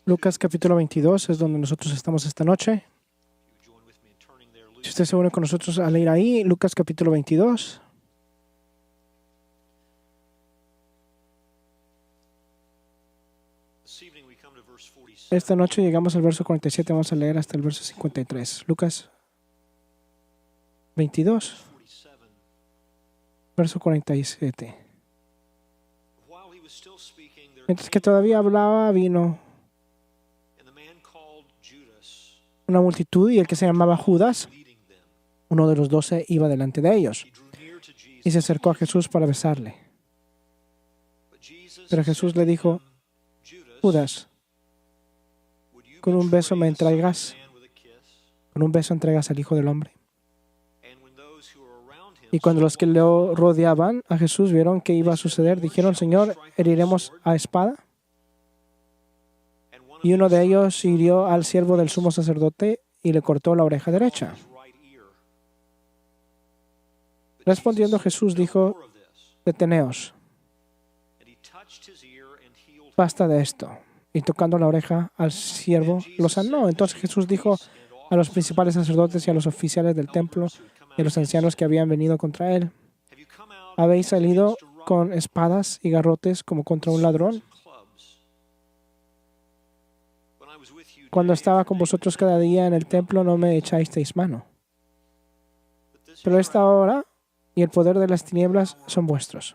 Lucas capítulo 22 es donde nosotros estamos esta noche. Si usted se une con nosotros a leer ahí, Lucas capítulo 22. Esta noche llegamos al verso 47, vamos a leer hasta el verso 53. Lucas 22, verso 47. Mientras que todavía hablaba, vino una multitud y el que se llamaba Judas, uno de los 12, iba delante de ellos y se acercó a Jesús para besarle. Pero Jesús le dijo: Judas, ¿con un beso me entregas? ¿Con un beso entregas al Hijo del Hombre? Y cuando los que lo rodeaban a Jesús vieron que iba a suceder, dijeron: Señor, ¿heriremos a espada? Y uno de ellos hirió al siervo del sumo sacerdote y le cortó la oreja derecha. Respondiendo Jesús dijo: Deteneos, basta de esto. Y tocando la oreja al siervo, lo sanó. Entonces Jesús dijo a los principales sacerdotes y a los oficiales del templo y a los ancianos que habían venido contra él: ¿habéis salido con espadas y garrotes como contra un ladrón? Cuando estaba con vosotros cada día en el templo no me echasteis mano. Pero esta hora y el poder de las tinieblas son vuestros.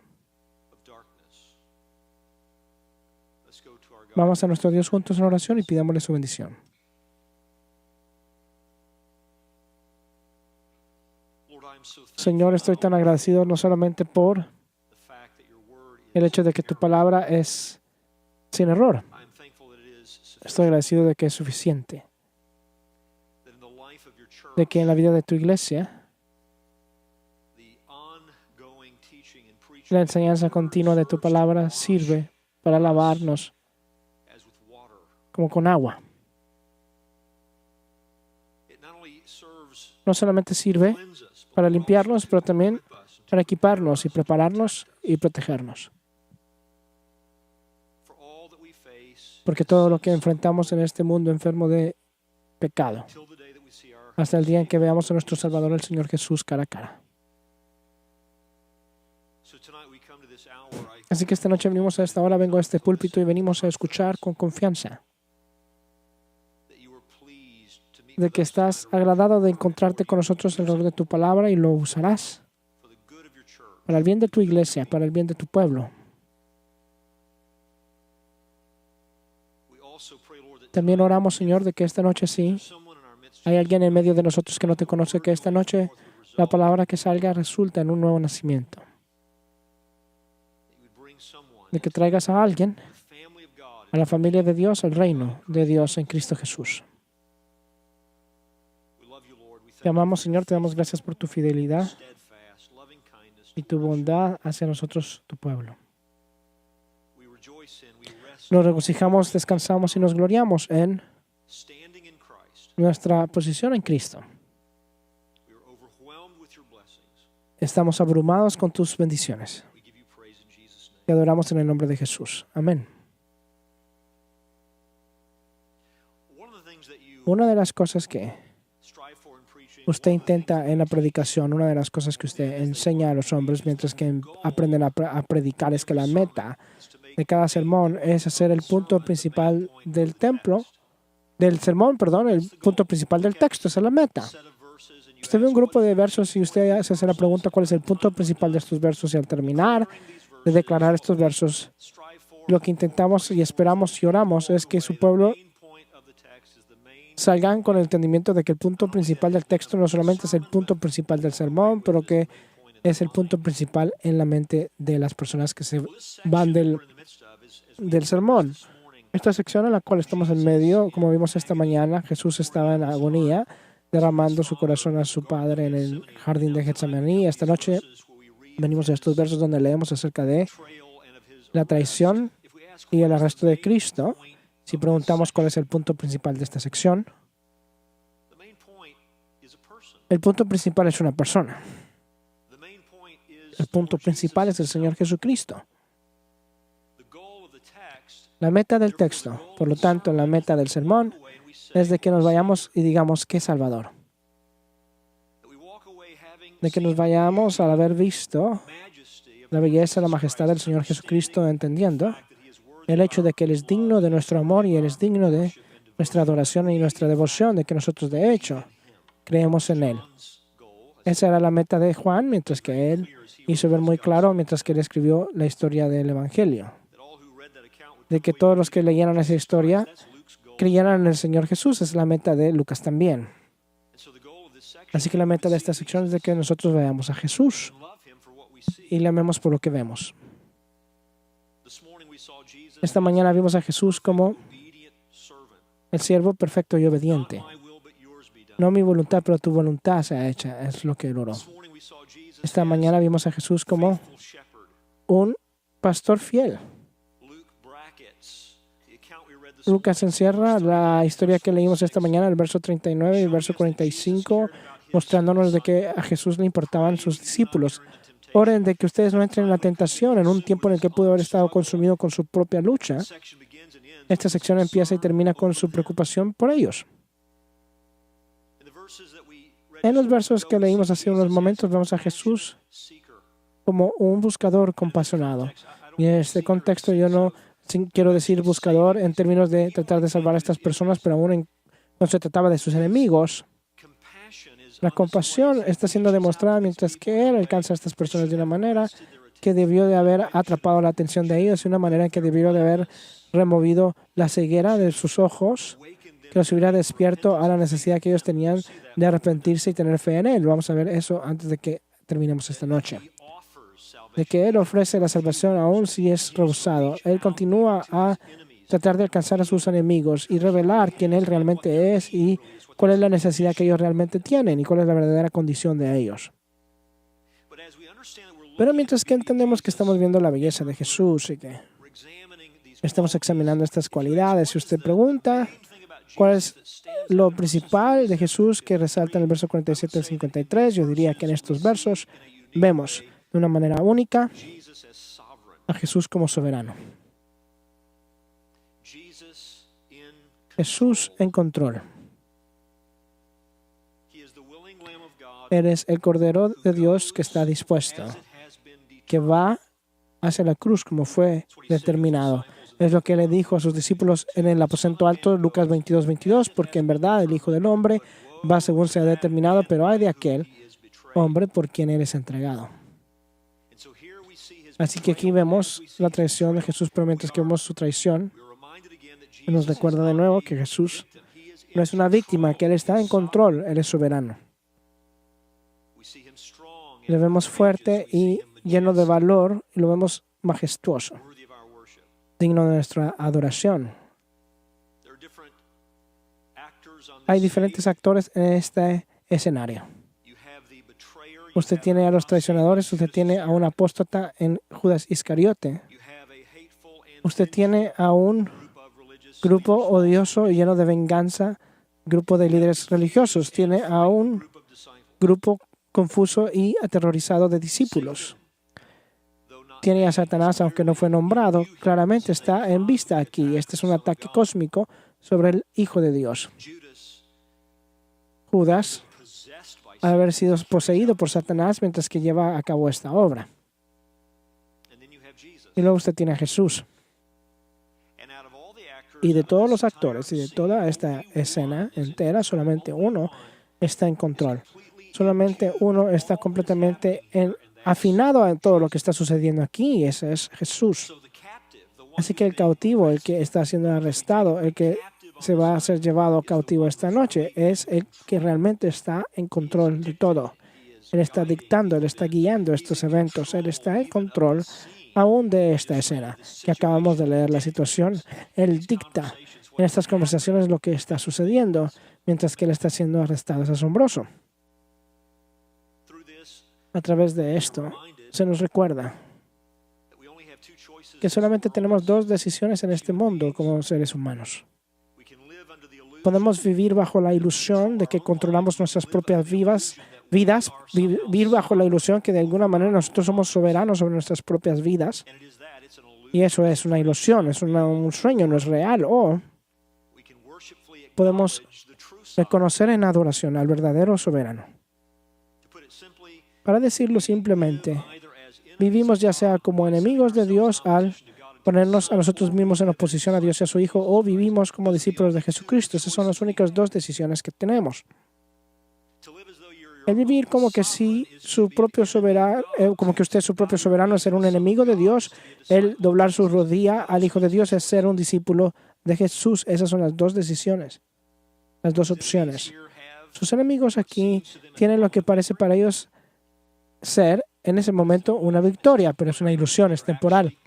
Vamos a nuestro Dios juntos en oración y pidámosle su bendición. Señor, estoy tan agradecido no solamente por el hecho de que tu palabra es sin error. Estoy agradecido de que es suficiente. De que en la vida de tu iglesia la enseñanza continua de tu palabra sirve para lavarnos como con agua. No solamente sirve para limpiarnos, pero también para equiparnos y prepararnos y protegernos. Porque todo lo que enfrentamos en este mundo enfermo de pecado, hasta el día en que veamos a nuestro Salvador, el Señor Jesús, cara a cara. Así que esta noche venimos a esta hora, vengo a este púlpito y venimos a escuchar con confianza de que estás agradado de encontrarte con nosotros alrededor de tu palabra y lo usarás para el bien de tu iglesia, para el bien de tu pueblo. También oramos, Señor, de que esta noche sí hay alguien en medio de nosotros que no te conoce, que esta noche la palabra que salga resulta en un nuevo nacimiento. De que traigas a alguien a la familia de Dios, al reino de Dios en Cristo Jesús. Te amamos, Señor, te damos gracias por tu fidelidad y tu bondad hacia nosotros, tu pueblo. Nos regocijamos, descansamos y nos gloriamos en nuestra posición en Cristo. Estamos abrumados con tus bendiciones. Te adoramos en el nombre de Jesús. Amén. Una de las cosas que usted intenta en la predicación, una de las cosas que usted enseña a los hombres mientras que aprenden a predicar es que la meta de cada sermón es hacer el punto principal del sermón, el punto principal del texto, esa es la meta. Usted ve un grupo de versos y usted se hace la pregunta cuál es el punto principal de estos versos y al terminar de declarar estos versos, lo que intentamos y esperamos y oramos es que su pueblo salgan con el entendimiento de que el punto principal del texto no solamente es el punto principal del sermón, pero que es el punto principal en la mente de las personas que se van del sermón. Esta sección en la cual estamos en medio, como vimos esta mañana, Jesús estaba en agonía, derramando su corazón a su Padre en el jardín de Getsemaní. Esta noche venimos a estos versos donde leemos acerca de la traición y el arresto de Cristo. Si preguntamos cuál es el punto principal de esta sección, el punto principal es una persona. El punto principal es el Señor Jesucristo. La meta del texto, por lo tanto, la meta del sermón es de que nos vayamos y digamos qué Salvador. De que nos vayamos al haber visto la belleza, la majestad del Señor Jesucristo, entendiendo el hecho de que Él es digno de nuestro amor y Él es digno de nuestra adoración y nuestra devoción, de que nosotros de hecho creemos en Él. Esa era la meta de Juan, mientras que él hizo ver muy claro, mientras que él escribió la historia del Evangelio, de que todos los que leyeran esa historia creyeran en el Señor Jesús. Es la meta de Lucas también. Así que la meta de esta sección es de que nosotros veamos a Jesús y le amemos por lo que vemos. Esta mañana vimos a Jesús como el siervo perfecto y obediente. No mi voluntad, pero tu voluntad sea hecha, es lo que él oró. Esta mañana vimos a Jesús como un pastor fiel. Lucas encierra la historia que leímos esta mañana, el verso 39 y el verso 45, mostrándonos de que a Jesús le importaban sus discípulos. Oren de que ustedes no entren en la tentación en un tiempo en el que pudo haber estado consumido con su propia lucha. Esta sección empieza y termina con su preocupación por ellos. En los versos que leímos hace unos momentos vemos a Jesús como un buscador compasionado. Y en este contexto yo no quiero decir buscador en términos de tratar de salvar a estas personas, pero aún no se trataba de sus enemigos. La compasión está siendo demostrada mientras que Él alcanza a estas personas de una manera que debió de haber atrapado la atención de ellos, de una manera que debió de haber removido la ceguera de sus ojos, que los hubiera despierto a la necesidad que ellos tenían de arrepentirse y tener fe en Él. Vamos a ver eso antes de que terminemos esta noche. De que Él ofrece la salvación aún si es rehusado. Él continúa a tratar de alcanzar a sus enemigos y revelar quién Él realmente es y cuál es la necesidad que ellos realmente tienen y cuál es la verdadera condición de ellos. Pero mientras que entendemos que estamos viendo la belleza de Jesús y que estamos examinando estas cualidades, si usted pregunta cuál es lo principal de Jesús que resalta en el verso 47 al 53, yo diría que en estos versos vemos de una manera única a Jesús como soberano. Jesús en control. Eres el Cordero de Dios que está dispuesto, que va hacia la cruz como fue determinado. Es lo que le dijo a sus discípulos en el aposento alto, Lucas 22:22, porque en verdad el Hijo del Hombre va según sea determinado, pero hay de aquel hombre por quien eres entregado. Así que aquí vemos la traición de Jesús, pero mientras que vemos su traición, nos recuerda de nuevo que Jesús no es una víctima, que Él está en control, Él es soberano. Le vemos fuerte y lleno de valor, y lo vemos majestuoso, digno de nuestra adoración. Hay diferentes actores en este escenario. Usted tiene a los traicionadores, usted tiene a un apóstata en Judas Iscariote. Usted tiene a un grupo odioso y lleno de venganza, grupo de líderes religiosos. Tiene a un grupo confuso y aterrorizado de discípulos. Tiene a Satanás, aunque no fue nombrado, claramente está en vista aquí. Este es un ataque cósmico sobre el Hijo de Dios. Judas al haber sido poseído por Satanás mientras que lleva a cabo esta obra. Y luego usted tiene a Jesús. Y de todos los actores y de toda esta escena entera, solamente uno está en control. Solamente uno está completamente afinado en todo lo que está sucediendo aquí, y ese es Jesús. Así que el cautivo, el que está siendo arrestado, el que se va a ser llevado cautivo esta noche, es el que realmente está en control de todo. Él está dictando, Él está guiando estos eventos, Él está en control aún de esta escena que acabamos de leer la situación. Él dicta en estas conversaciones lo que está sucediendo mientras que Él está siendo arrestado. Es asombroso. A través de esto se nos recuerda que solamente tenemos dos decisiones en este mundo como seres humanos. Podemos vivir bajo la ilusión de que controlamos nuestras propias vidas, vivir bajo la ilusión que de alguna manera nosotros somos soberanos sobre nuestras propias vidas. Y eso es una ilusión, es un sueño, no es real. O podemos reconocer en adoración al verdadero soberano. Para decirlo simplemente, vivimos ya sea como enemigos de Dios al ponernos a nosotros mismos en oposición a Dios y a su Hijo, o vivimos como discípulos de Jesucristo. Esas son las únicas dos decisiones que tenemos. El vivir como que sí, su propio soberano, como que usted su propio soberano es ser un enemigo de Dios, el doblar su rodilla al Hijo de Dios es ser un discípulo de Jesús. Esas son las dos decisiones, las dos opciones. Sus enemigos aquí tienen lo que parece para ellos ser en ese momento una victoria, pero es una ilusión, es temporal.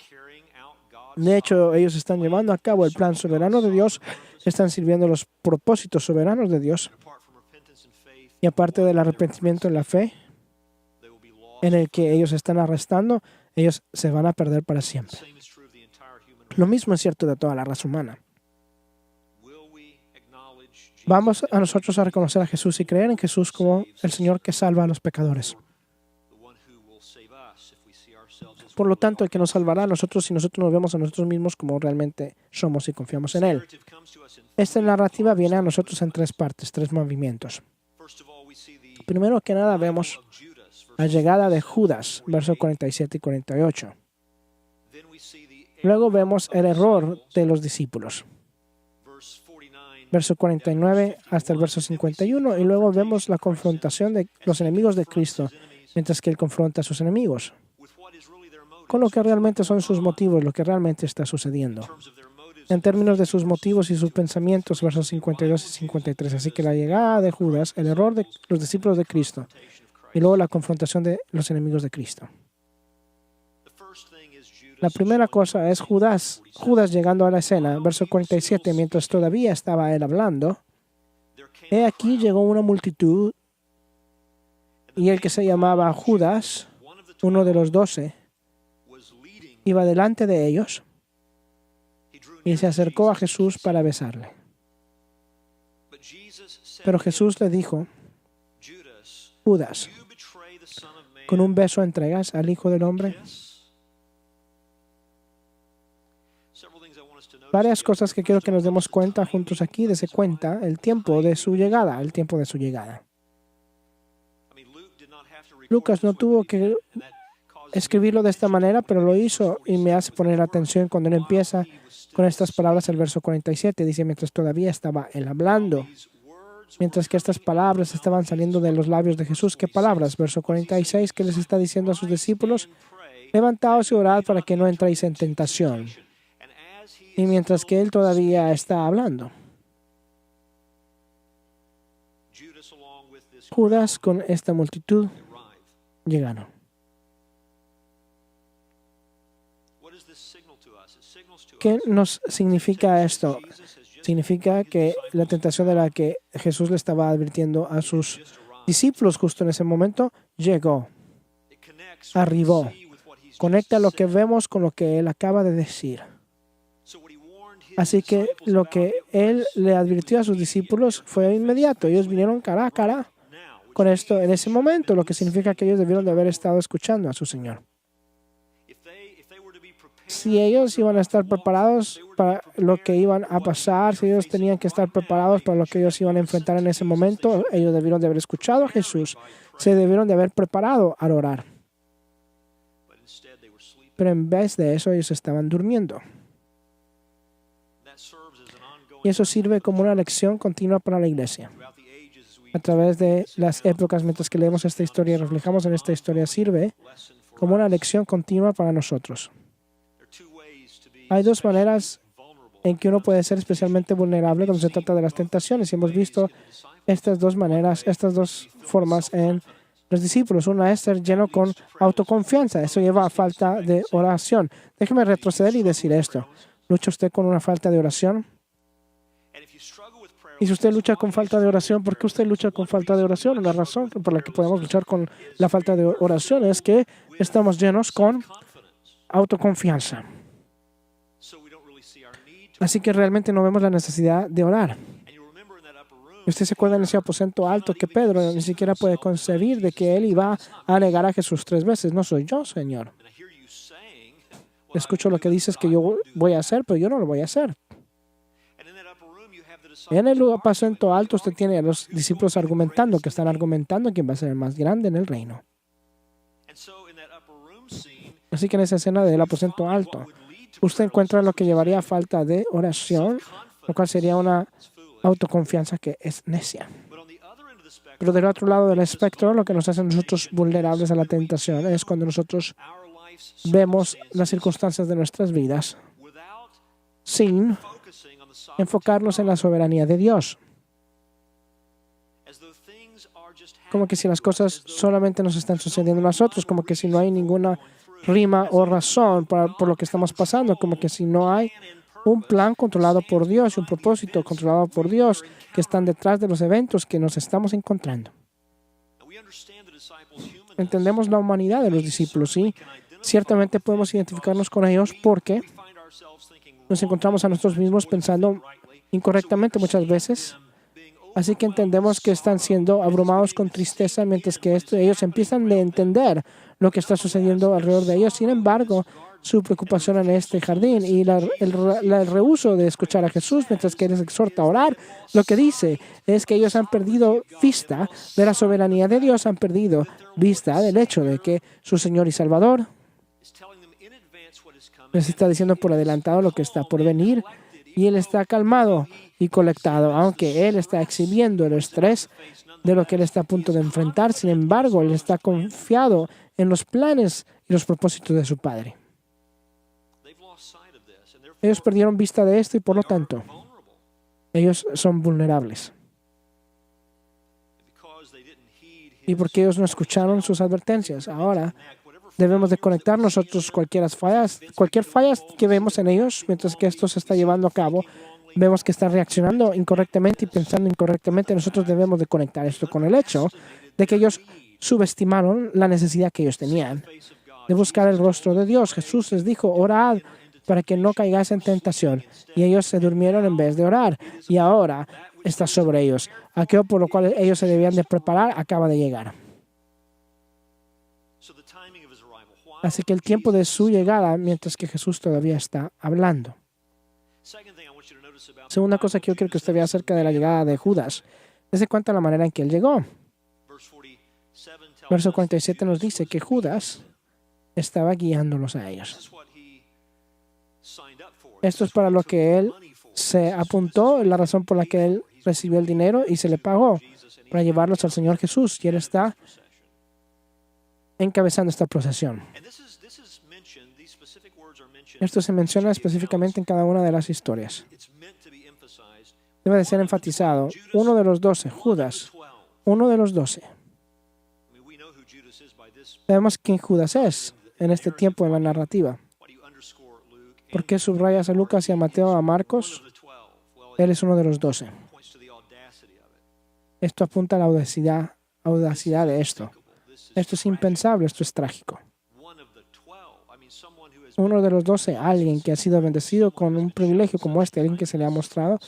De hecho, ellos están llevando a cabo el plan soberano de Dios, están sirviendo los propósitos soberanos de Dios. Y aparte del arrepentimiento en la fe, en el que ellos están arrestando, ellos se van a perder para siempre. Lo mismo es cierto de toda la raza humana. Vamos a nosotros a reconocer a Jesús y creer en Jesús como el Señor que salva a los pecadores. Por lo tanto, el que nos salvará a nosotros si nosotros nos vemos a nosotros mismos como realmente somos y confiamos en Él. Esta narrativa viene a nosotros en tres partes, tres movimientos. Primero que nada vemos la llegada de Judas, versos 47 y 48. Luego vemos el error de los discípulos, verso 49 hasta el verso 51, y luego vemos la confrontación de los enemigos de Cristo, mientras que Él confronta a sus enemigos, con lo que realmente son sus motivos, lo que realmente está sucediendo. En términos de sus motivos y sus pensamientos, versos 52 y 53. Así que la llegada de Judas, el error de los discípulos de Cristo, y luego la confrontación de los enemigos de Cristo. La primera cosa es Judas llegando a la escena, verso 47, mientras todavía estaba él hablando. He aquí llegó una multitud, y el que se llamaba Judas, uno de los 12, iba delante de ellos y se acercó a Jesús para besarle. Pero Jesús le dijo: Judas, ¿con un beso entregas al Hijo del Hombre? Varias cosas que quiero que nos demos cuenta juntos aquí. Dese cuenta el tiempo de su llegada, Lucas no tuvo que escribirlo de esta manera, pero lo hizo y me hace poner atención cuando él empieza con estas palabras. El verso 47 dice: mientras todavía estaba él hablando, mientras que estas palabras estaban saliendo de los labios de Jesús. ¿Qué palabras? Verso 46, que les está diciendo a sus discípulos: levantaos y orad para que no entréis en tentación. Y mientras que él todavía está hablando, Judas con esta multitud llegaron. ¿Qué nos significa esto? Significa que la tentación de la que Jesús le estaba advirtiendo a sus discípulos justo en ese momento llegó, arribó. Conecta lo que vemos con lo que él acaba de decir. Así que lo que él le advirtió a sus discípulos fue inmediato. Ellos vinieron cara a cara con esto en ese momento, lo que significa que ellos debieron de haber estado escuchando a su Señor. Si ellos iban a estar preparados para lo que iban a pasar, si ellos tenían que estar preparados para lo que ellos iban a enfrentar en ese momento, ellos debieron de haber escuchado a Jesús, se debieron de haber preparado al orar. Pero en vez de eso, ellos estaban durmiendo. Y eso sirve como una lección continua para la iglesia. A través de las épocas, mientras que leemos esta historia y reflejamos en esta historia, sirve como una lección continua para nosotros. Hay dos maneras en que uno puede ser especialmente vulnerable cuando se trata de las tentaciones. Y hemos visto estas dos maneras, estas dos formas en los discípulos. Una es ser lleno con autoconfianza. Eso lleva a falta de oración. Déjeme retroceder y decir esto. ¿Lucha usted con una falta de oración? Y si usted lucha con falta de oración, ¿por qué usted lucha con falta de oración? Una razón por la que podemos luchar con la falta de oración es que estamos llenos con autoconfianza. Así que realmente no vemos la necesidad de orar. Y usted se acuerda en ese aposento alto que Pedro ni siquiera puede concebir de que él iba a negar a Jesús 3 veces. No soy yo, Señor. escucho lo que dices que yo voy a hacer, pero yo no lo voy a hacer. En el aposento alto usted tiene a los discípulos argumentando, que están argumentando quién va a ser el más grande en el reino. Así que en esa escena del aposento alto, usted encuentra lo que llevaría a falta de oración, lo cual sería una autoconfianza que es necia. Pero del otro lado del espectro, lo que nos hace a nosotros vulnerables a la tentación es cuando nosotros vemos las circunstancias de nuestras vidas sin enfocarnos en la soberanía de Dios. Como que si las cosas solamente nos están sucediendo a nosotros, como que si no hay ninguna rima o razón por lo que estamos pasando, como que si no hay un plan controlado por Dios y un propósito controlado por Dios que están detrás de los eventos que nos estamos encontrando. Entendemos la humanidad de los discípulos y ciertamente podemos identificarnos con ellos porque nos encontramos a nosotros mismos pensando incorrectamente muchas veces. Así que entendemos que están siendo abrumados con tristeza mientras que ellos empiezan a entender lo que está sucediendo alrededor de ellos. Sin embargo, su preocupación en este jardín y el rehúso de escuchar a Jesús mientras que Él les exhorta a orar, lo que dice es que ellos han perdido vista de la soberanía de Dios, han perdido vista del hecho de que su Señor y Salvador les está diciendo por adelantado lo que está por venir y Él está calmado y colectado, aunque Él está exhibiendo el estrés de lo que Él está a punto de enfrentar. Sin embargo, Él está confiado en los planes y los propósitos de su Padre. Ellos perdieron vista de esto y por lo tanto, ellos son vulnerables. Y porque ellos no escucharon sus advertencias. Ahora debemos de conectar nosotros cualquier falla que vemos en ellos mientras que esto se está llevando a cabo. Vemos que están reaccionando incorrectamente y pensando incorrectamente. Nosotros debemos de conectar esto con el hecho de que ellos subestimaron la necesidad que ellos tenían de buscar el rostro de Dios. Jesús les dijo, orad para que no caigáis en tentación. Y ellos se durmieron en vez de orar. Y ahora está sobre ellos. Aquello por lo cual ellos se debían de preparar acaba de llegar. Así que el tiempo de su llegada, mientras que Jesús todavía está hablando. Segunda cosa que yo quiero que usted vea acerca de la llegada de Judas. Dese cuenta de la manera en que él llegó. Verso 47 nos dice que Judas estaba guiándolos a ellos. Esto es para lo que él se apuntó, la razón por la que él recibió el dinero y se le pagó para llevarlos al Señor Jesús. Y él está encabezando esta procesión. Esto se menciona específicamente en cada una de las historias. Debe de ser enfatizado. Uno de los 12, Judas, uno de los 12. Sabemos quién Judas es en este tiempo en la narrativa. ¿Por qué subrayas a Lucas y a Mateo, a Marcos? Él es uno de los 12. Esto apunta a la audacidad de esto. Esto es impensable, esto es trágico. Uno de los 12, alguien que ha sido bendecido con un privilegio como este, alguien que se le ha mostrado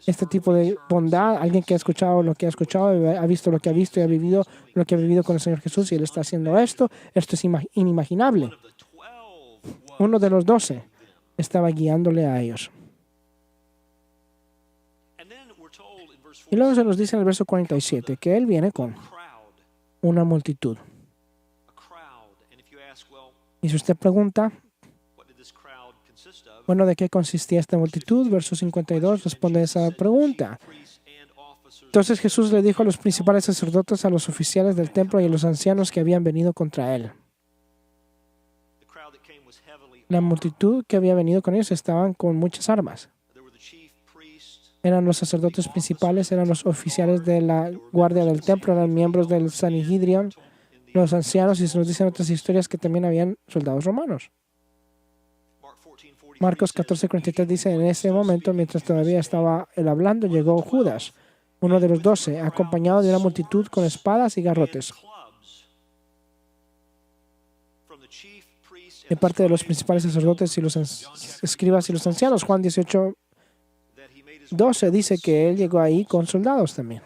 este tipo de bondad, alguien que ha escuchado lo que ha escuchado, ha visto lo que ha visto y ha vivido lo que ha vivido con el Señor Jesús y Él está haciendo esto. Esto es inimaginable. Uno de los 12 estaba guiándole a ellos. Y luego se nos dice en el verso 47 que Él viene con una multitud. Y si usted pregunta, bueno, ¿de qué consistía esta multitud? Verso 52 responde a esa pregunta. Entonces Jesús le dijo a los principales sacerdotes, a los oficiales del templo y a los ancianos que habían venido contra Él. La multitud que había venido con ellos estaban con muchas armas. Eran los sacerdotes principales, eran los oficiales de la guardia del templo, eran miembros del Sanhedrin, los ancianos, y se nos dicen otras historias que también habían soldados romanos. Marcos 14:43 dice, en ese momento, mientras todavía estaba él hablando, llegó Judas, uno de los 12, acompañado de una multitud con espadas y garrotes. De parte de los principales sacerdotes y los escribas y los ancianos, Juan 18:12 dice que él llegó ahí con soldados también.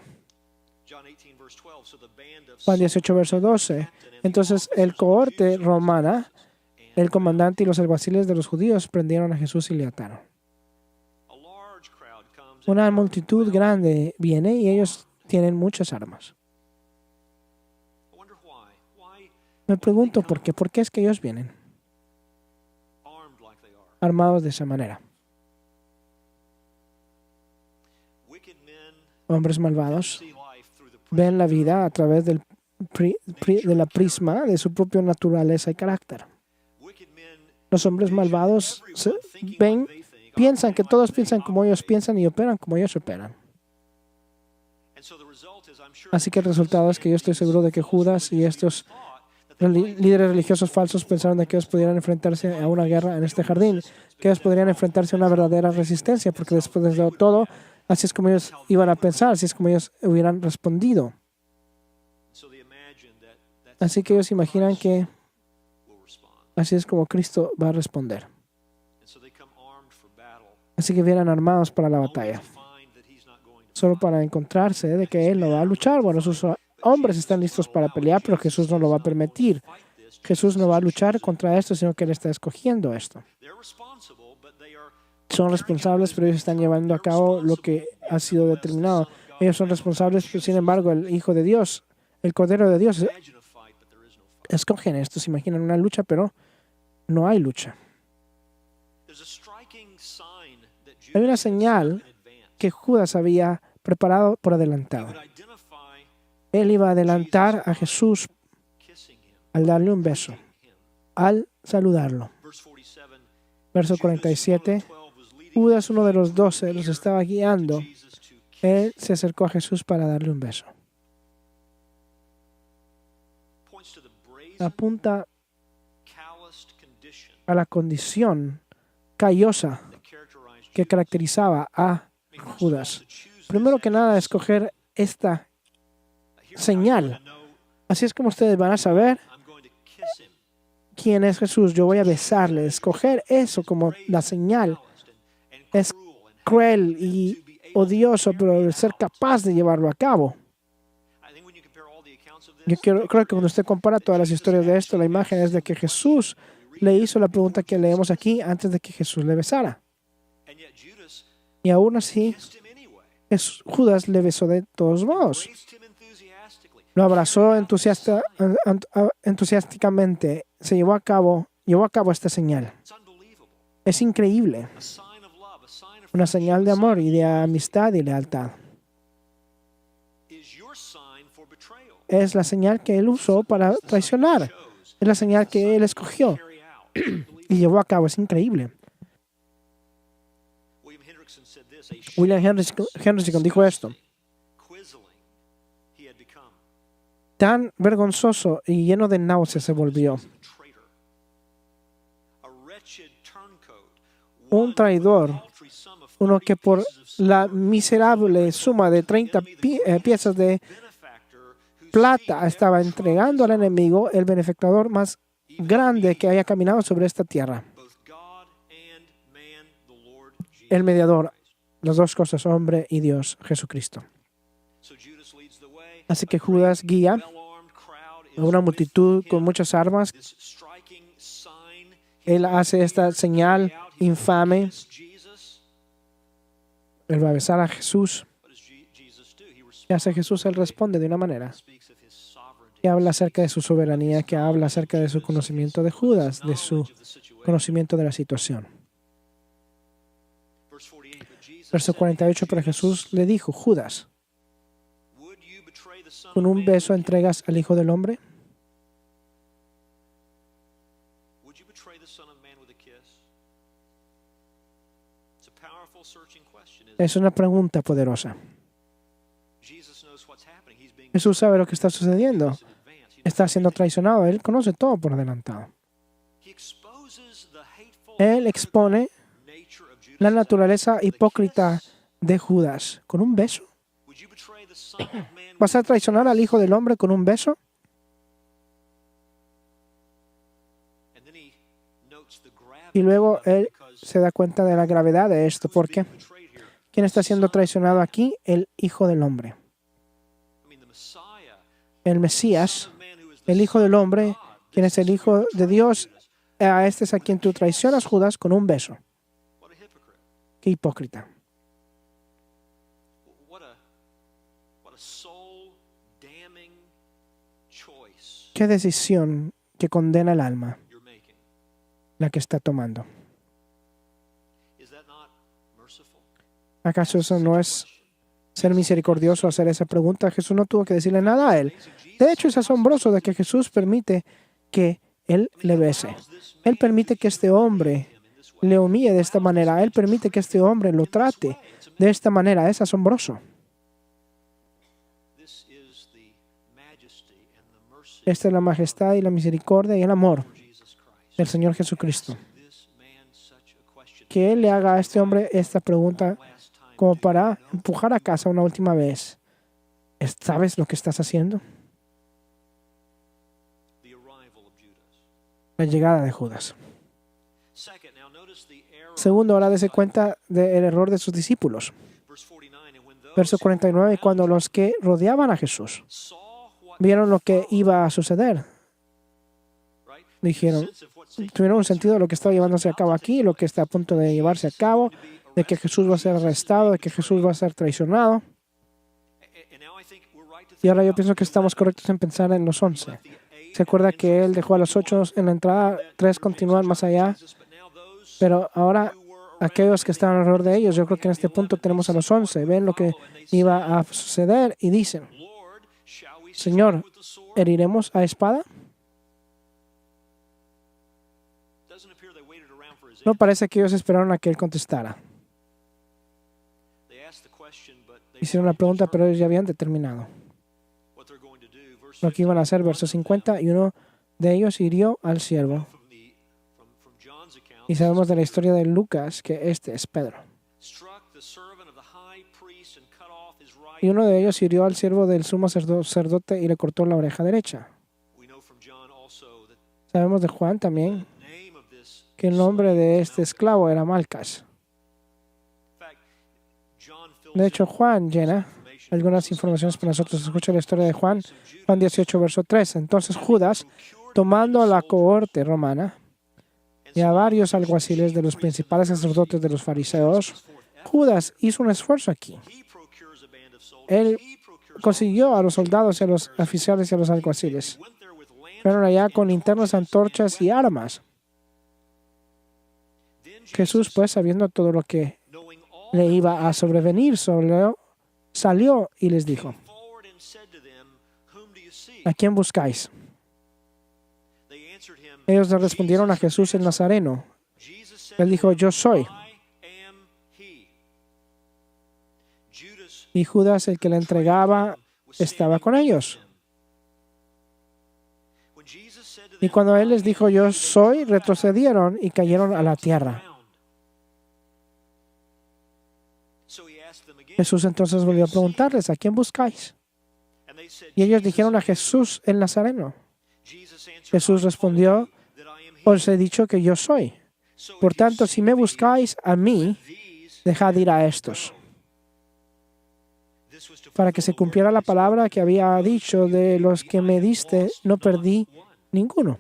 Juan 18, verso 12. Entonces, el cohorte romana el comandante y los alguaciles de los judíos prendieron a Jesús y le ataron. Una multitud grande viene y ellos tienen muchas armas. Me pregunto por qué. ¿Por qué es que ellos vienen armados de esa manera? Hombres malvados ven la vida a través de la prisma de su propia naturaleza y carácter. Los hombres malvados piensan que todos piensan como ellos piensan y operan como ellos operan. Así que el resultado es que yo estoy seguro de que Judas y estos líderes religiosos falsos pensaron de que ellos pudieran enfrentarse a una guerra en este jardín, que ellos podrían enfrentarse a una verdadera resistencia, porque después de todo, así es como ellos iban a pensar, así es como ellos hubieran respondido. Así que ellos imaginan que así es como Cristo va a responder. Así que vienen armados para la batalla, solo para encontrarse de que Él no va a luchar. Bueno, sus hombres están listos para pelear, pero Jesús no lo va a permitir. Jesús no va a luchar contra esto, sino que Él está escogiendo esto. Son responsables, pero ellos están llevando a cabo lo que ha sido determinado. Ellos son responsables, pero sin embargo, el Hijo de Dios, el Cordero de Dios, escogen esto. Se imaginan una lucha, pero no hay lucha. Hay una señal que Judas había preparado por adelantado. Él iba a adelantar a Jesús al darle un beso, al saludarlo. Verso 47. Judas, uno de los 12, los estaba guiando. Él se acercó a Jesús para darle un beso. Apunta a la condición callosa que caracterizaba a Judas. Primero que nada, escoger esta señal. Así es como ustedes van a saber quién es Jesús. Yo voy a besarle. Escoger eso como la señal es cruel y odioso, pero ser capaz de llevarlo a cabo. Yo creo que cuando usted compara todas las historias de esto, la imagen es de que Jesús le hizo la pregunta que leemos aquí antes de que Jesús le besara. Y aún así, Judas le besó de todos modos. Lo abrazó entusiásticamente. Se llevó a cabo esta señal. Es increíble. Una señal de amor y de amistad y lealtad. Es la señal que él usó para traicionar. Es la señal que él escogió y llevó a cabo. Es increíble. William Hendrickson dijo esto: tan vergonzoso y lleno de náuseas se volvió. Un traidor, uno que por la miserable suma de 30 piezas de plata estaba entregando al enemigo el benefactor más grande que haya caminado sobre esta tierra. El mediador, las dos cosas, hombre y Dios, Jesucristo. Así que Judas guía a una multitud con muchas armas. Él hace esta señal infame. Él va a besar a Jesús. ¿Qué hace Jesús? Él responde de una manera que habla acerca de su soberanía, que habla acerca de su conocimiento de Judas, de su conocimiento de la situación. Verso 48, pero Jesús le dijo: Judas, ¿con un beso entregas al Hijo del Hombre? Es una pregunta poderosa. Jesús sabe lo que está sucediendo. Está siendo traicionado. Él conoce todo por adelantado. Él expone la naturaleza hipócrita de Judas. ¿Con un beso? ¿Vas a traicionar al Hijo del Hombre con un beso? Y luego él se da cuenta de la gravedad de esto. ¿Por qué? ¿Quién está siendo traicionado aquí? El Hijo del Hombre. El Mesías, el Hijo del Hombre, quien es el Hijo de Dios, a este es a quien tú traicionas, Judas, con un beso. What a hypocrite. Qué hipócrita. What a soul-damning choice Qué decisión que condena el alma you're making. la que está tomando. Is that not merciful? ¿Acaso eso no es ser misericordioso hacer esa pregunta? Jesús no tuvo que decirle nada a él. De hecho, es asombroso de que Jesús permite que él le bese. Él permite que este hombre le humille de esta manera. Él permite que este hombre lo trate de esta manera. Es asombroso. This is the majesty and the mercy Esta es la majestad y la misericordia y el amor of Jesus Christ. del Señor Jesucristo. This man such a question Que él le haga a este hombre esta pregunta last time. como para empujar a casa una última vez. ¿Sabes lo que estás haciendo? The arrival of Judas. La llegada de Judas. Second, now notice the error. Segundo, ahora dése cuenta del error de sus discípulos. Verse 49, and when those Verso who 49, cuando los que rodeaban a Jesús saw what vieron lo que iba a suceder, right? dijeron, Sense of what's taking tuvieron un sentido de lo que estaba llevándose a cabo aquí, lo que está a punto de llevarse a cabo, de que Jesús va a ser arrestado, de que Jesús va a ser traicionado. and now I think we're right to Y think ahora yo pienso que estamos correctos en pensar en los 11. ¿Se acuerda que él dejó a los 8 en la entrada, 3 continúan más allá? but now those Pero ahora who were aquellos que estaban alrededor de ellos, yo creo que en este punto tenemos a los 11. Ven lo que iba a suceder y dicen, Lord, shall we Señor, strike with the sword? ¿heriremos a espada? Doesn't appear they waited around for his No answer. parece que ellos esperaron a que él contestara. They asked the question, but they Hicieron la weren't pregunta, pero determined ellos ya habían determinado what they're going to do. Verse lo que iban a 50, hacer. Verso one of them, 50, y uno de ellos hirió al siervo. from John's account, Y sabemos de la historia de Lucas que este es Pedro. struck the servant of the high priest and cut off his right. Y uno de ellos hirió al siervo del sumo sacerdote y le cortó la oreja derecha. We know from John also that Sabemos de Juan también the name of this que el nombre de este esclavo era Malcas. in fact, John fills De hecho, in Juan llena information. algunas informaciones para nosotros. Escucha la historia de Juan, Juan 18, verso 3. Entonces Judas, tomando a la cohorte romana y a varios alguaciles de los principales sacerdotes de los fariseos, Judas hizo un esfuerzo aquí. He procures a band of soldiers. Él He procures consiguió a los soldados y a los oficiales y a los alguaciles. went there with lanterns. Fueron allá con linternas, antorchas y armas. Then Jesús, pues, sabiendo todo lo que knowing all le iba a sobrevenir, salió y les dijo, forward and said to them, whom do you seek? ¿a quién buscáis? They answered him, Ellos le respondieron a Jesús el Nazareno. Jesus said Él to dijo, them, yo soy. I am he. Judas Y Judas, el que le entregaba, estaba con ellos. when Jesus said to Y them, cuando Él les dijo, yo soy, retrocedieron y cayeron a la tierra. so he asked them again, Jesús entonces volvió a preguntarles, ¿a quién buscáis? and they said, Y ellos Jesus. dijeron a Jesús el Nazareno. Jesus answered, Jesús I told respondió, you that I am he. os he dicho que yo soy. So if Por you tanto, seek si me me, buscáis a mí, these, dejad ir a estos. this was to Para que se fulfill the cumpliera la word palabra que había dicho, de los que me diste, no perdí ninguno.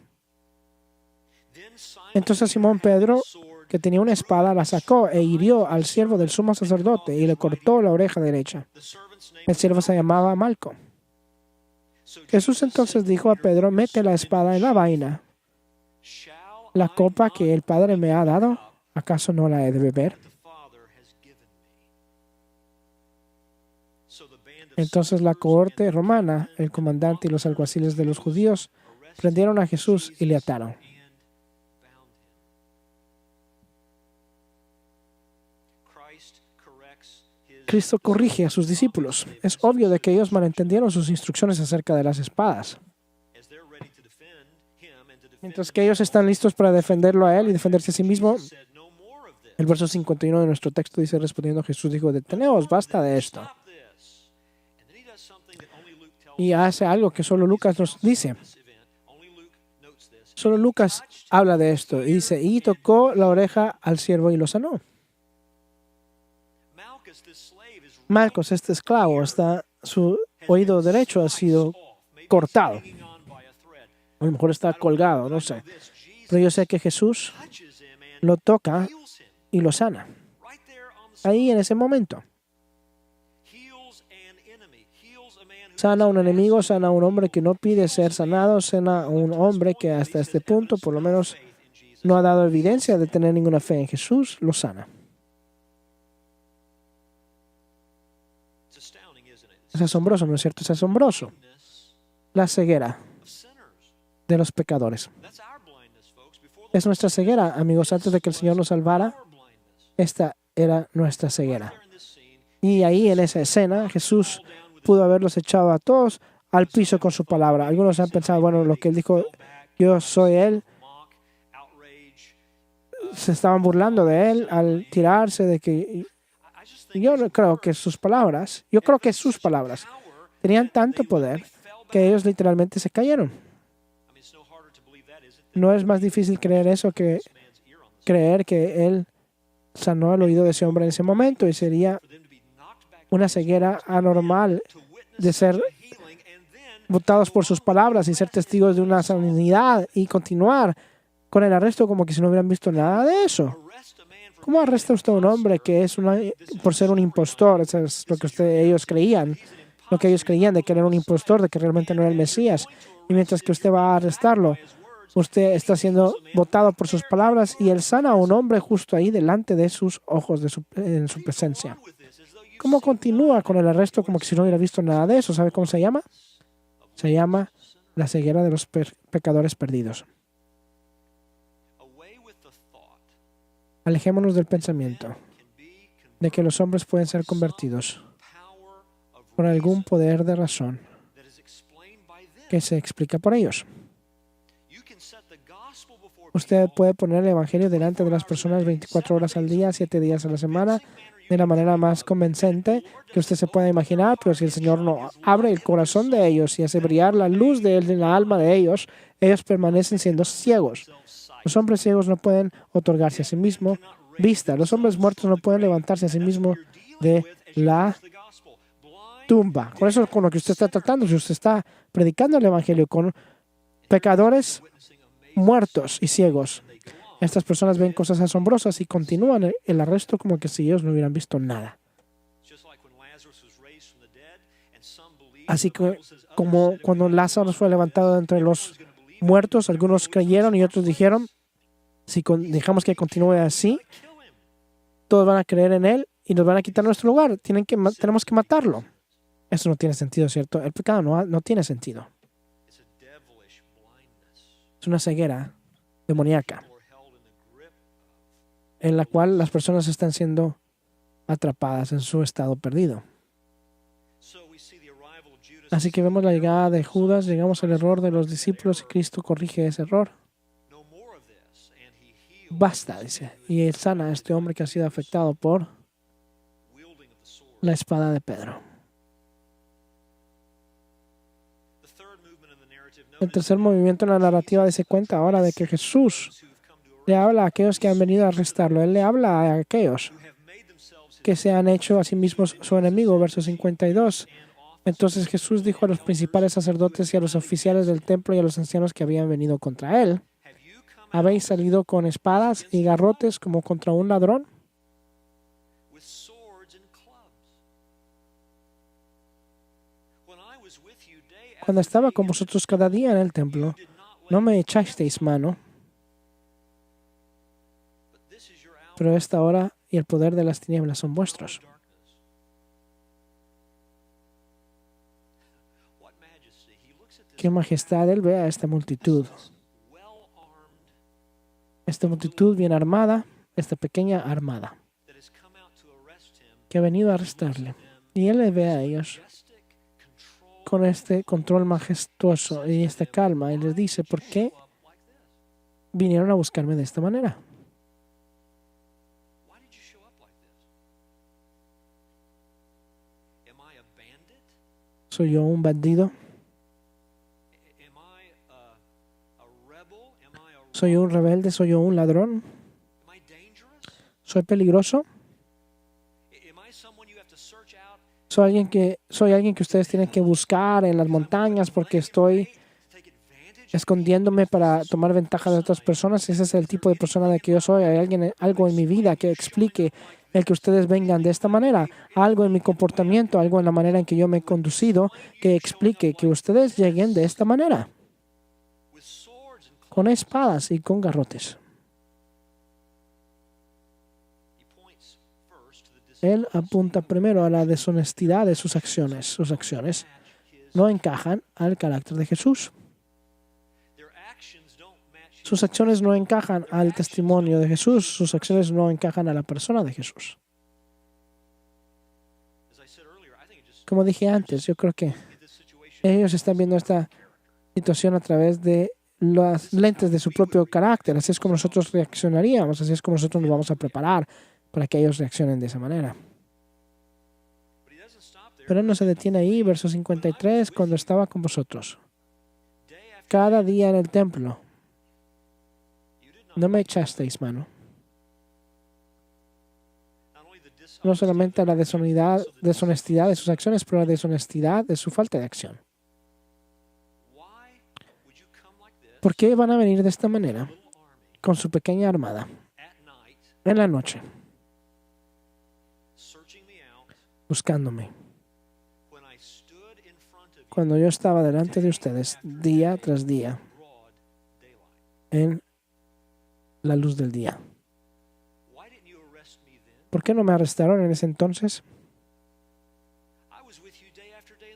Then Simon Entonces Simón Pedro, sword, que tenía una espada, la sacó e hirió al siervo del sumo sacerdote y le cortó la oreja derecha. the servant's name. El siervo se llamaba Malco. So Jesús entonces dijo a Pedro, mete la espada en la vaina. shall La I copa not que el Padre me ha dado, ¿acaso no la he de beber? the Father has given me? So the band of Entonces la cohorte romana, el comandante y los alguaciles de los judíos prendieron a Jesús y le ataron. and bound him. Christ corrects his Cristo corrige a sus discípulos. Es obvio de que ellos malentendieron sus instrucciones acerca de las espadas. as they're ready to defend him and to defend Mientras que ellos están listos para defenderlo a él y defenderse a sí mismo, said no more of this. el verso 51 de nuestro texto dice, respondiendo Jesús dijo, deteneos, basta de esto. Stop this. And then he does something that only Luke tells Y hace algo que solo Lucas nos dice. this event. Only Luke notes this. Solo Lucas habla de esto y dice, y tocó la oreja al siervo y lo sanó. Malchus, this slave, is Marcos, este esclavo, su oído derecho ha sido cortado. hanging on by a thread. A lo mejor está colgado, no sé. Pero yo sé que Jesús lo toca y lo sana. Ahí en ese momento. Sana a un enemigo, sana a un hombre que no pide ser sanado, sana a un hombre que hasta este punto por lo menos no ha dado evidencia de tener ninguna fe en Jesús, lo sana. Es asombroso, ¿no es cierto? Es asombroso. La ceguera de los pecadores. Es nuestra ceguera, amigos. Antes de que el Señor nos salvara, esta era nuestra ceguera. Y ahí en esa escena, Jesús pudo haberlos echado a todos al piso con su palabra. Algunos han pensado, bueno, lo que él dijo, yo soy él. Se estaban burlando de él al tirarse de que... Yo no creo que sus palabras tenían tanto poder que ellos literalmente se cayeron. No es más difícil creer eso que creer que él sanó el oído de ese hombre en ese momento, y sería una ceguera anormal de ser votados por sus palabras y ser testigos de una sanidad y continuar con el arresto como que si no hubieran visto nada de eso. ¿Cómo arresta usted a un hombre que es por ser un impostor? Eso es lo que ellos creían. Lo que ellos creían de que él era un impostor, de que realmente no era el Mesías. Y mientras que usted va a arrestarlo, usted está siendo votado por sus palabras y él sana a un hombre justo ahí delante de sus ojos, en su presencia. ¿Cómo continúa con el arresto como que si no hubiera visto nada de eso? ¿Sabe cómo se llama? Se llama la ceguera de los pecadores perdidos. Alejémonos del pensamiento de que los hombres pueden ser convertidos por algún poder de razón que se explica por ellos. Usted puede poner el Evangelio delante de las personas 24 horas al día, 7 días a la semana, de la manera más convincente que usted se pueda imaginar, pero si el Señor no abre el corazón de ellos y hace brillar la luz de Él en la alma de ellos, ellos permanecen siendo ciegos. Los hombres ciegos no pueden otorgarse a sí mismos vista. Los hombres muertos no pueden levantarse a sí mismos de la tumba. Con eso, con lo que usted está tratando, si usted está predicando el Evangelio con pecadores muertos y ciegos, estas personas ven cosas asombrosas y continúan el arresto como que si ellos no hubieran visto nada. Así que, como cuando Lázaro fue levantado de entre los muertos, algunos creyeron y otros dijeron, si dejamos que continúe así, todos van a creer en él y nos van a quitar nuestro lugar. Tenemos que matarlo. Eso no tiene sentido, ¿cierto? El pecado no tiene sentido. Es una ceguera demoníaca en la cual las personas están siendo atrapadas en su estado perdido. Así que vemos la llegada de Judas, llegamos al error de los discípulos y Cristo corrige ese error. Basta, dice, y él sana a este hombre que ha sido afectado por la espada de Pedro. El tercer movimiento en la narrativa dice cuenta ahora de que Jesús le habla a aquellos que han venido a arrestarlo. Él le habla a aquellos que se han hecho a sí mismos su enemigo, verso 52. Entonces Jesús dijo a los principales sacerdotes y a los oficiales del templo y a los ancianos que habían venido contra él: ¿habéis salido con espadas y garrotes como contra un ladrón? Cuando estaba con vosotros cada día en el templo, no me echasteis mano, pero esta hora y el poder de las tinieblas son vuestros. Qué majestad él ve a esta multitud bien armada, esta pequeña armada, que ha venido a arrestarle. Y él le ve a ellos con este control majestuoso y esta calma, y les dice: ¿por qué vinieron a buscarme de esta manera? ¿Soy yo un bandido? ¿Soy yo un rebelde? ¿Soy yo un ladrón? ¿Soy peligroso? ¿Soy alguien que ustedes tienen que buscar en las montañas porque estoy escondiéndome para tomar ventaja de otras personas. Ese es el tipo de persona de que yo soy. Hay algo en mi vida que explique el que ustedes vengan de esta manera, algo en mi comportamiento, algo en la manera en que yo me he conducido que explique que ustedes lleguen de esta manera, con espadas y con garrotes. Él apunta primero a la deshonestidad de sus acciones. Sus acciones no encajan al carácter de Jesús. Sus acciones no encajan al testimonio de Jesús. Sus acciones no encajan a la persona de Jesús. Como dije antes, yo creo que ellos están viendo esta situación a través de las lentes de su propio carácter. Así es como nosotros reaccionaríamos. Así es como nosotros nos vamos a preparar para que ellos reaccionen de esa manera. Pero él no se detiene ahí, verso 53, cuando estaba con vosotros. Cada día en el templo. No me echasteis mano. No solamente a la deshonestidad de sus acciones, pero a la deshonestidad de su falta de acción. ¿Por qué van a venir de esta manera? Con su pequeña armada. En la noche. Buscándome. Cuando yo estaba delante de ustedes, día tras día, en la luz del día. ¿Por qué no me arrestaron en ese entonces?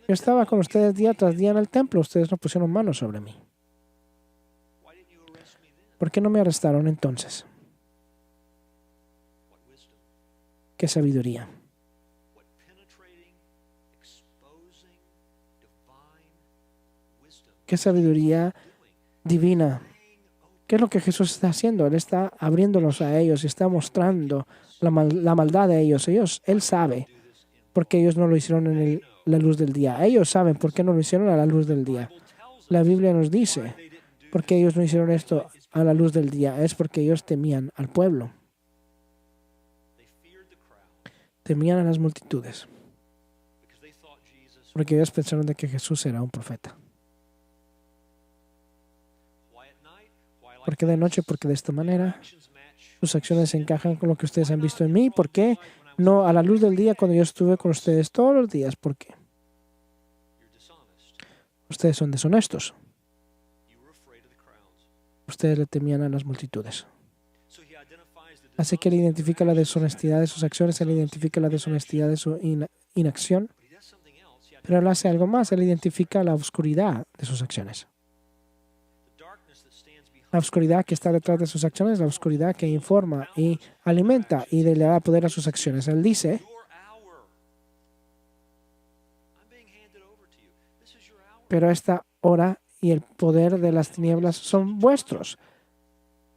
Yo estaba con ustedes día tras día en el templo. Ustedes no pusieron manos sobre mí. ¿Por qué no me arrestaron entonces? ¿Qué sabiduría? ¿Qué sabiduría divina? ¿Qué es lo que Jesús está haciendo? Él está abriéndolos a ellos y está mostrando la maldad de ellos. Él sabe por qué ellos no lo hicieron en la luz del día. Ellos saben por qué no lo hicieron a la luz del día. La Biblia nos dice por qué ellos no hicieron esto a la luz del día. Es porque ellos temían al pueblo. Temían a las multitudes. Porque ellos pensaron de que Jesús era un profeta. ¿Por qué de noche? Porque de esta manera sus acciones encajan con lo que ustedes han visto en mí. ¿Por qué no a la luz del día cuando yo estuve con ustedes todos los días? ¿Por qué? Ustedes son deshonestos. Ustedes le temían a las multitudes. Así que él identifica la deshonestidad de sus acciones, él identifica la deshonestidad de su inacción, pero él hace algo más, él identifica la oscuridad de sus acciones. La oscuridad que está detrás de sus acciones, la oscuridad que informa y alimenta y le da poder a sus acciones. Él dice, pero esta hora y el poder de las tinieblas son vuestros.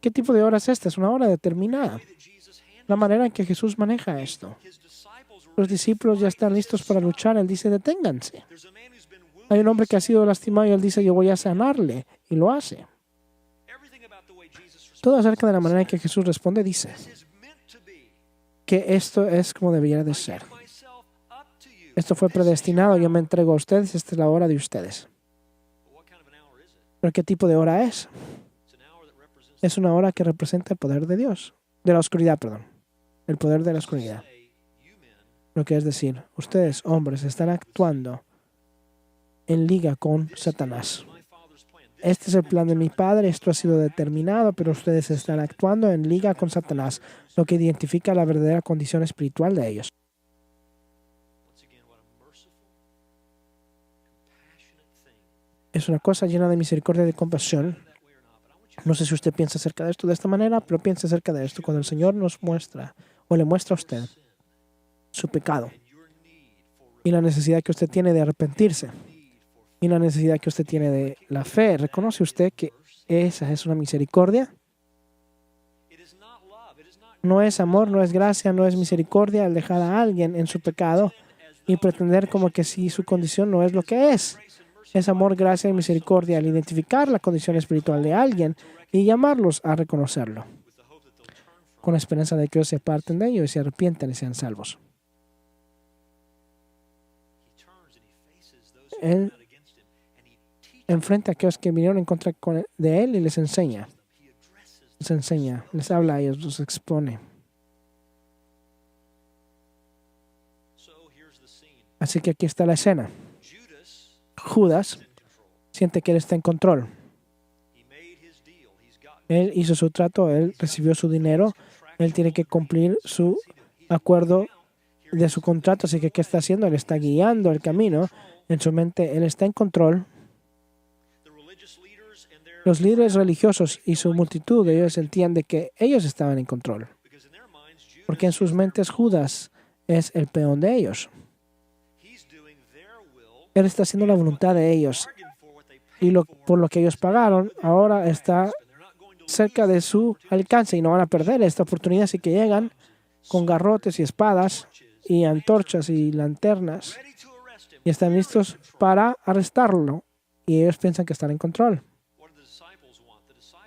¿Qué tipo de hora es esta? Es una hora determinada. La manera en que Jesús maneja esto. Los discípulos ya están listos para luchar. Él dice, deténganse. Hay un hombre que ha sido lastimado y él dice, yo voy a sanarle. Y lo hace. Todo acerca de la manera en que Jesús responde dice que esto es como debiera de ser. Esto fue predestinado, yo me entrego a ustedes, esta es la hora de ustedes. ¿Pero qué tipo de hora es? Es una hora que representa el poder de Dios, de la oscuridad, perdón. El poder de la oscuridad. Lo que es decir, ustedes, hombres, están actuando en liga con Satanás. Este es el plan de mi Padre, esto ha sido determinado, pero ustedes están actuando en liga con Satanás, lo que identifica la verdadera condición espiritual de ellos. Es una cosa llena de misericordia y de compasión. No sé si usted piensa acerca de esto de esta manera, pero piensa acerca de esto cuando el Señor nos muestra o le muestra a usted su pecado y la necesidad que usted tiene de arrepentirse. Y la necesidad que usted tiene de la fe. ¿Reconoce usted que esa es una misericordia? No es amor, no es gracia, no es misericordia al dejar a alguien en su pecado y pretender como que si su condición no es lo que es. Es amor, gracia y misericordia al identificar la condición espiritual de alguien y llamarlos a reconocerlo, con la esperanza de que ellos se aparten de ello y se arrepientan y sean salvos. Él enfrente a aquellos que vinieron en contra de él y les enseña. Les habla a ellos, los expone. Así que aquí está la escena. Judas siente que él está en control. Él hizo su trato, él recibió su dinero, él tiene que cumplir su acuerdo de su contrato. Así que, ¿qué está haciendo? Él está guiando el camino. En su mente, él está en control. Los líderes religiosos y su multitud, ellos sentían de que ellos estaban en control. Porque en sus mentes Judas es el peón de ellos. Él está haciendo la voluntad de ellos. Y por lo que ellos pagaron, ahora está cerca de su alcance y no van a perder esta oportunidad. Así que llegan con garrotes y espadas y antorchas y linternas y están listos para arrestarlo. Y ellos piensan que están en control.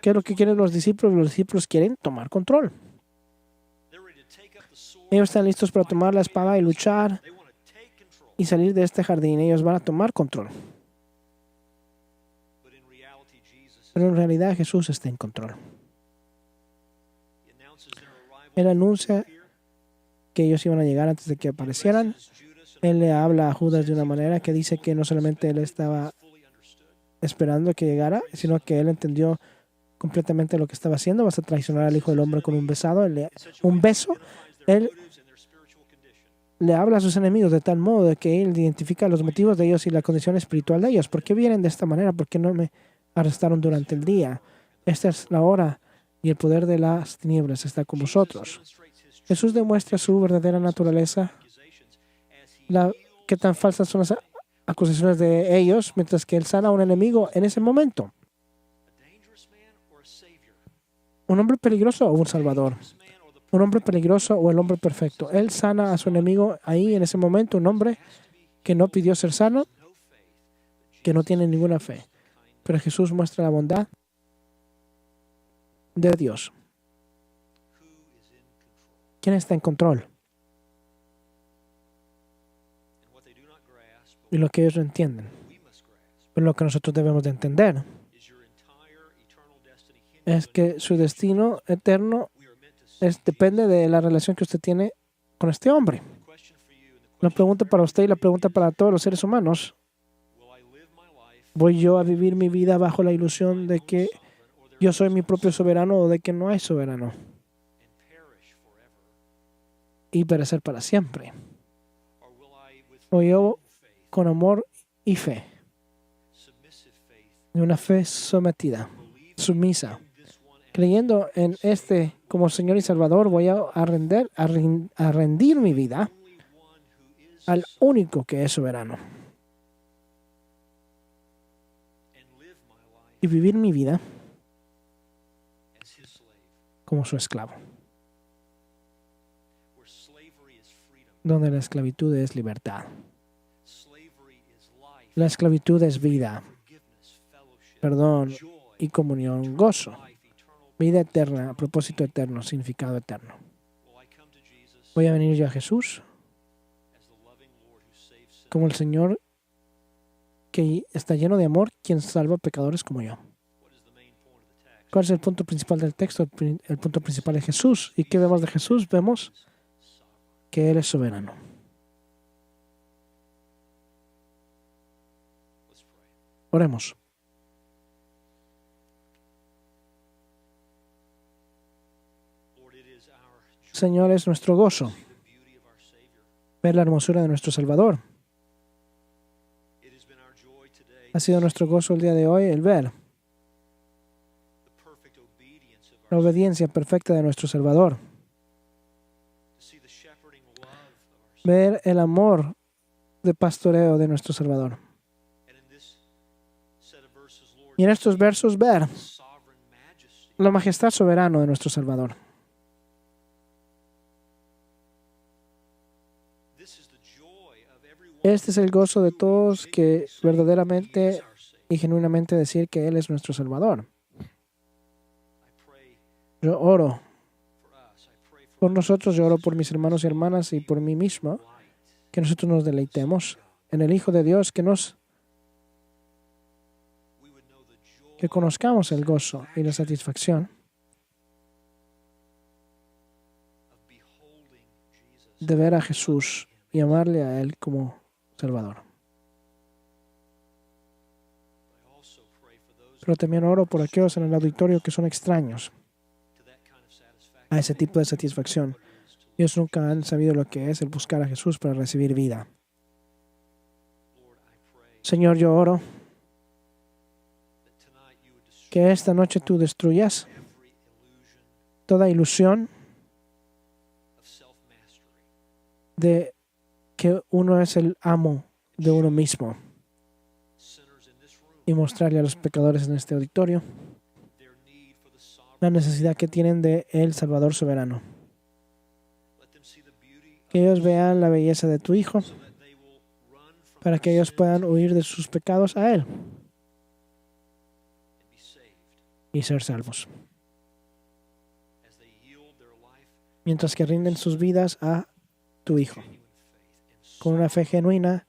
¿Qué es lo que quieren los discípulos? Los discípulos quieren tomar control. Ellos están listos para tomar la espada y luchar y salir de este jardín. Ellos van a tomar control. Pero en realidad Jesús está en control. Él anuncia que ellos iban a llegar antes de que aparecieran. Él le habla a Judas de una manera que dice que no solamente él estaba esperando que llegara, sino que él entendió completamente lo que estaba haciendo. Vas a traicionar al Hijo del Hombre con un beso. Él le habla a sus enemigos de tal modo de que él identifica los motivos de ellos y la condición espiritual de ellos. ¿Por qué vienen de esta manera? ¿Por qué no me arrestaron durante el día? Esta es la hora y el poder de las tinieblas está con vosotros. Jesús demuestra su verdadera naturaleza, qué tan falsas son las acusaciones de ellos, mientras que él sana a un enemigo en ese momento. ¿Un hombre peligroso o un salvador? ¿Un hombre peligroso o el hombre perfecto? Él sana a su enemigo ahí en ese momento, un hombre que no pidió ser sano, que no tiene ninguna fe. Pero Jesús muestra la bondad de Dios. ¿Quién está en control? Y lo que ellos no entienden. Pero lo que nosotros debemos de entender es que su destino eterno depende de la relación que usted tiene con este hombre. La pregunta para usted y la pregunta para todos los seres humanos: ¿voy yo a vivir mi vida bajo la ilusión de que yo soy mi propio soberano o de que no hay soberano y perecer para siempre? ¿O yo con amor y fe, y una fe sometida, sumisa, creyendo en este como Señor y Salvador, voy a rendir mi vida al único que es soberano y vivir mi vida como su esclavo, donde la esclavitud es libertad. La esclavitud es vida, perdón y comunión, gozo, vida eterna, propósito eterno, significado eterno. Voy a venir yo a Jesús como el Señor que está lleno de amor, quien salva a pecadores como yo. ¿Cuál es el punto principal del texto? El punto principal es Jesús. ¿Y qué vemos de Jesús? Vemos que Él es soberano. Oremos. Señor, es nuestro gozo ver la hermosura de nuestro Salvador. Ha sido nuestro gozo el día de hoy el ver la obediencia perfecta de nuestro Salvador. Ver el amor de pastoreo de nuestro Salvador. Y en estos versos ver la majestad soberana de nuestro Salvador. Este es el gozo de todos que verdaderamente y genuinamente decir que Él es nuestro Salvador. Yo oro por nosotros, yo oro por mis hermanos y hermanas y por mí mismo, que nosotros nos deleitemos en el Hijo de Dios que nos que conozcamos el gozo y la satisfacción de ver a Jesús y amarle a Él como Salvador. Pero también oro por aquellos en el auditorio que son extraños a ese tipo de satisfacción. Ellos nunca han sabido lo que es el buscar a Jesús para recibir vida. Señor, yo oro que esta noche tú destruyas toda ilusión de que uno es el amo de uno mismo y mostrarle a los pecadores en este auditorio la necesidad que tienen de el Salvador soberano. Que ellos vean la belleza de tu Hijo para que ellos puedan huir de sus pecados a Él y ser salvos. Mientras que rinden sus vidas a tu Hijo, con una fe genuina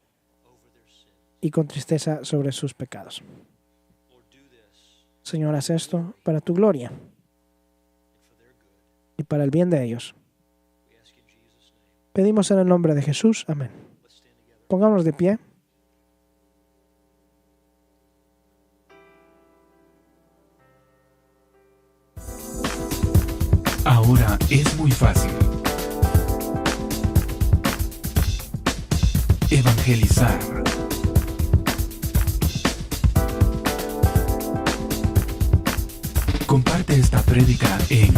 y con tristeza sobre sus pecados. Señor, haz esto para tu gloria y para el bien de ellos. Pedimos en el nombre de Jesús. Amén. Pongámonos de pie. Ahora es muy fácil evangelizar. Comparte esta prédica en